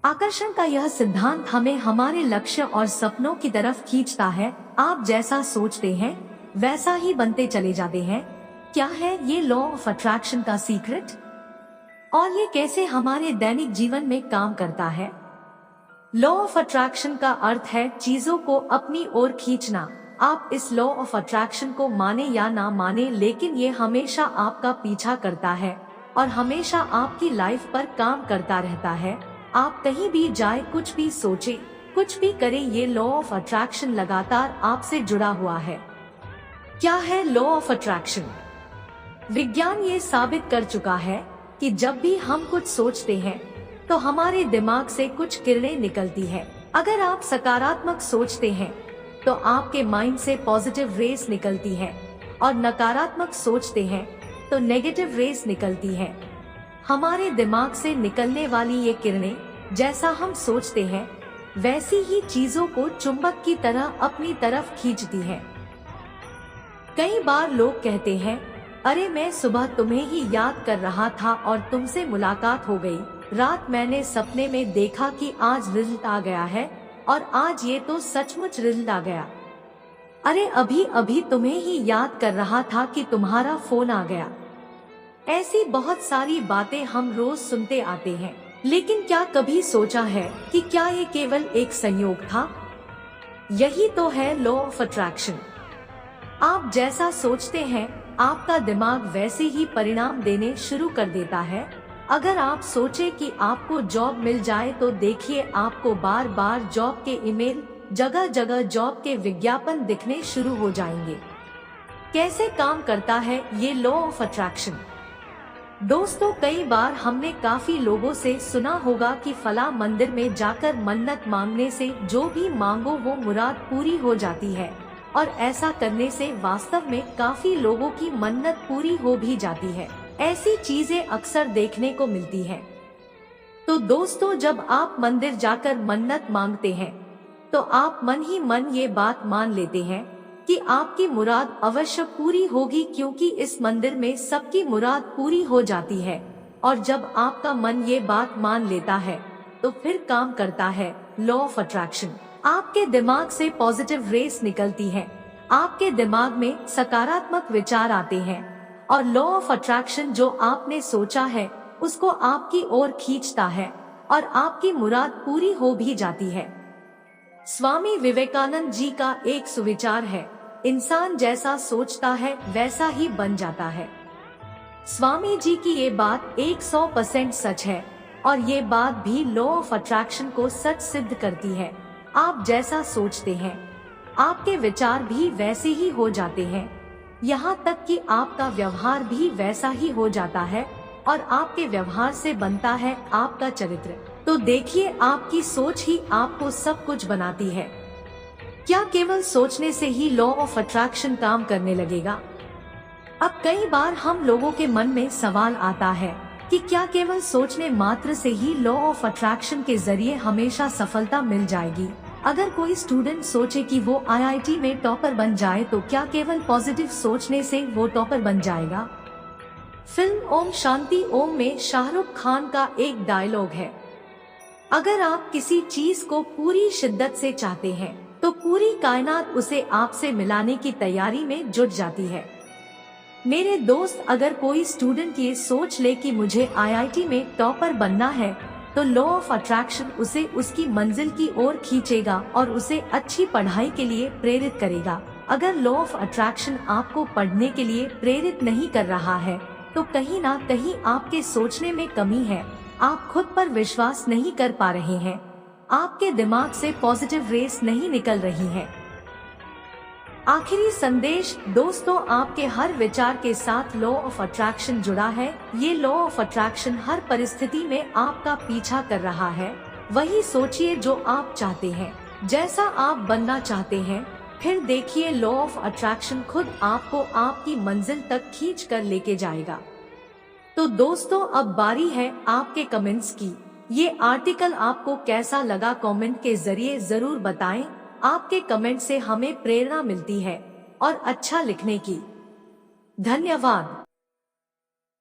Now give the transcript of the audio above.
आकर्षण का यह सिद्धांत हमें हमारे लक्ष्य और सपनों की तरफ खींचता है। आप जैसा सोचते हैं वैसा ही बनते चले जाते हैं। क्या है ये लॉ ऑफ अट्रैक्शन का सीक्रेट और ये कैसे हमारे दैनिक जीवन में काम करता है? लॉ ऑफ अट्रैक्शन का अर्थ है चीजों को अपनी ओर खींचना। आप इस लॉ ऑफ अट्रैक्शन को माने या ना माने, लेकिन ये हमेशा आपका पीछा करता है और हमेशा आपकी लाइफ पर काम करता रहता है। आप कहीं भी जाए, कुछ भी सोचे, कुछ भी करे, ये लॉ ऑफ अट्रैक्शन लगातार आपसे जुड़ा हुआ है। क्या है लॉ ऑफ अट्रैक्शन? विज्ञान ये साबित कर चुका है कि जब भी हम कुछ सोचते हैं तो हमारे दिमाग से कुछ किरणें निकलती है। अगर आप सकारात्मक सोचते हैं तो आपके माइंड से पॉजिटिव रेस निकलती है और नकारात्मक सोचते हैं तो नेगेटिव रेस निकलती है। हमारे दिमाग से निकलने वाली ये किरणें जैसा हम सोचते हैं वैसी ही चीजों को चुंबक की तरह अपनी तरफ खींचती है। कई बार लोग कहते हैं, अरे मैं सुबह तुम्हें ही याद कर रहा था और तुमसे मुलाकात हो गई। रात मैंने सपने में देखा कि आज रिजल्ट आ गया है और आज ये तो सचमुच रिजल्ट आ गया। अरे अभी अभी तुम्हें ही याद कर रहा था कि तुम्हारा फोन आ गया। ऐसी बहुत सारी बातें हम रोज सुनते आते हैं, लेकिन क्या कभी सोचा है कि क्या ये केवल एक संयोग था? यही तो है लॉ ऑफ अट्रैक्शन। आप जैसा सोचते हैं आपका दिमाग वैसे ही परिणाम देने शुरू कर देता है। अगर आप सोचे कि आपको जॉब मिल जाए तो देखिए आपको बार बार जॉब के ईमेल, जगह जगह जॉब के विज्ञापन दिखने शुरू हो जाएंगे। कैसे काम करता है ये लॉ ऑफ अट्रैक्शन? दोस्तों, कई बार हमने काफी लोगों से सुना होगा कि फला मंदिर में जाकर मन्नत मांगने से जो भी मांगो वो मुराद पूरी हो जाती है, और ऐसा करने से वास्तव में काफी लोगों की मन्नत पूरी हो भी जाती है। ऐसी चीजें अक्सर देखने को मिलती हैं। तो दोस्तों, जब आप मंदिर जाकर मन्नत मांगते हैं तो आप मन ही मन ये बात मान लेते हैं कि आपकी मुराद अवश्य पूरी होगी, क्योंकि इस मंदिर में सबकी मुराद पूरी हो जाती है। और जब आपका मन ये बात मान लेता है तो फिर काम करता है लॉ ऑफ अट्रैक्शन। आपके दिमाग से पॉजिटिव रेस निकलती है, आपके दिमाग में सकारात्मक विचार आते हैं और लॉ ऑफ अट्रैक्शन जो आपने सोचा है उसको आपकी ओर खींचता है और आपकी मुराद पूरी हो भी जाती है। स्वामी विवेकानंद जी का एक सुविचार है, इंसान जैसा सोचता है वैसा ही बन जाता है। स्वामी जी की ये बात 100% सच है और ये बात भी लॉ ऑफ अट्रैक्शन को सच सिद्ध करती है। आप जैसा सोचते हैं आपके विचार भी वैसे ही हो जाते हैं, यहाँ तक कि आपका व्यवहार भी वैसा ही हो जाता है और आपके व्यवहार से बनता है आपका चरित्र। तो देखिए, आपकी सोच ही आपको सब कुछ बनाती है। क्या केवल सोचने से ही लॉ ऑफ अट्रैक्शन काम करने लगेगा? अब कई बार हम लोगों के मन में सवाल आता है कि क्या केवल सोचने मात्र से ही लॉ ऑफ अट्रैक्शन के जरिए हमेशा सफलता मिल जाएगी? अगर कोई स्टूडेंट सोचे कि वो IIT में टॉपर बन जाए तो क्या केवल पॉजिटिव सोचने से वो टॉपर बन जाएगा? फिल्म ओम शांति ओम में शाहरुख खान का एक डायलॉग है, अगर आप किसी चीज को पूरी शिद्दत से चाहते हैं तो पूरी कायनात उसे आपसे मिलाने की तैयारी में जुट जाती है। मेरे दोस्त, अगर कोई स्टूडेंट ये सोच ले कि मुझे IIT में टॉपर बनना है तो लॉ ऑफ अट्रैक्शन उसे उसकी मंजिल की ओर खींचेगा और उसे अच्छी पढ़ाई के लिए प्रेरित करेगा। अगर लॉ ऑफ अट्रैक्शन आपको पढ़ने के लिए प्रेरित नहीं कर रहा है तो कहीं ना कहीं आपके सोचने में कमी है। आप खुद पर विश्वास नहीं कर पा रहे हैं, आपके दिमाग से पॉजिटिव रेस नहीं निकल रही है। आखिरी संदेश दोस्तों, आपके हर विचार के साथ लॉ ऑफ अट्रैक्शन जुड़ा है। ये लॉ ऑफ अट्रैक्शन हर परिस्थिति में आपका पीछा कर रहा है। वही सोचिए जो आप चाहते हैं, जैसा आप बनना चाहते हैं, फिर देखिए लॉ ऑफ अट्रैक्शन खुद आपको आपकी मंजिल तक खींच कर लेके जाएगा। तो दोस्तों, अब बारी है आपके कमेंट्स की। ये आर्टिकल आपको कैसा लगा कमेंट के जरिए जरूर बताएं। आपके कमेंट से हमें प्रेरणा मिलती है और अच्छा लिखने की। धन्यवाद।